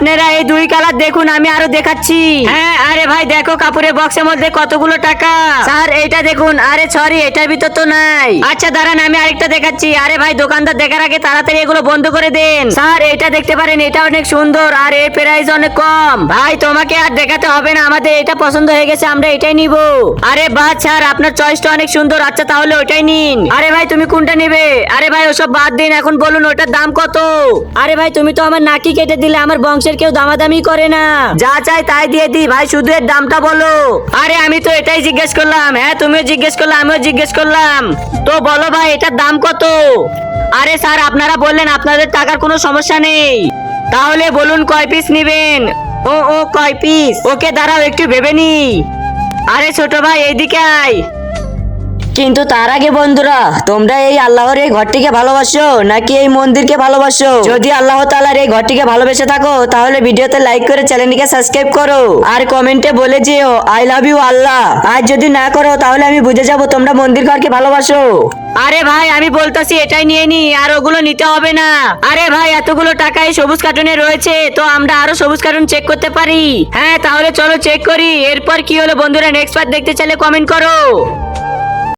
আপনারা এই দুই কালার দেখুন, আমি আরো দেখাচ্ছি। হ্যাঁ আরে ভাই দেখো কাপড়ের বক্সের মধ্যে কতগুলো টাকা। স্যার এইটা দেখুন। আরে সরি, এটার ভিতর তো নাই। আচ্ছা দাঁড়ান, আমি আরেকটা দেখাচ্ছি। আরে ভাই দোকানদার দেখার আগে তাড়াতাড়ি এগুলো বন্ধ করে দেন। স্যার এটা দেখতে পারেন, এটা অনেক সুন্দর আর এর প্রাইস অনেক কম। ভাই তোমাকে আর দেখাতে হবে না, আমাদের এটা পছন্দ হয়ে গেছে, আমরা এটাই নিব। আরে বাহ স্যার, আপনার চয়েসটা অনেক সুন্দর। আচ্ছা তাহলে ওইটাই নিন। আরে ভাই তুমি কোনটা নেবে? আরে ভাই ওসব বাদ দিন, এখন বলুন ওটার দাম কত? আরে ভাই তুমি তো আমার নাকি কেটে দিলে, আমার বংশের কেউ দামাদামি করে না, যা চাই তাই দিয়ে দি। ভাই শুধু এর দামটা বলো। আরে আমি তো এটাই জিজ্ঞেস করলাম। হ্যাঁ তুমিও জিজ্ঞেস করলে, আমিও জিজ্ঞেস করলাম, তো বলো ভাই এটার দাম কত? আরে স্যার আপনারা বললেন আপনাদের টাকার কোনো সমস্যা নেই, তাহলে বলুন কয় পিস নেবেন? ও কয় পিস? ওকে দাঁড়াও একটু ভেবে নি। আরে ছোট ভাই এইদিকে আয়। কিন্তু তার আগে বন্ধুরা, তোমরা এই আল্লাহর এই ঘরটিকে ভালোবাসো নাকি এই মন্দিরকে ভালোবাসো? যদি আল্লাহ তাআলার এই ঘরটিকে ভালোবেসে থাকো তাহলে ভিডিওতে লাইক করে চ্যানেলটিকে সাবস্ক্রাইব করো আর কমেন্টে বলে যেও আই লাভ ইউ আল্লাহ। আর যদি না করো তাহলে আমি বুঝে যাব তোমরা মন্দির ঘরকে ভালোবাসো। আরে ভাই আমি বলতাছি এটাই নিয়ে নি, আর ওগুলো নিতে হবে না। আরে ভাই এতগুলো টাকা এই সবুজ কার্টুনে রয়েছে, তো আমরা আরো সবুজ কার্টুন চেক করতে পারি। হ্যাঁ তাহলে চলো চেক করি। এরপর কি হলো বন্ধুরা, নেক্সট পার্ট দেখতে চাইলে কমেন্ট করো।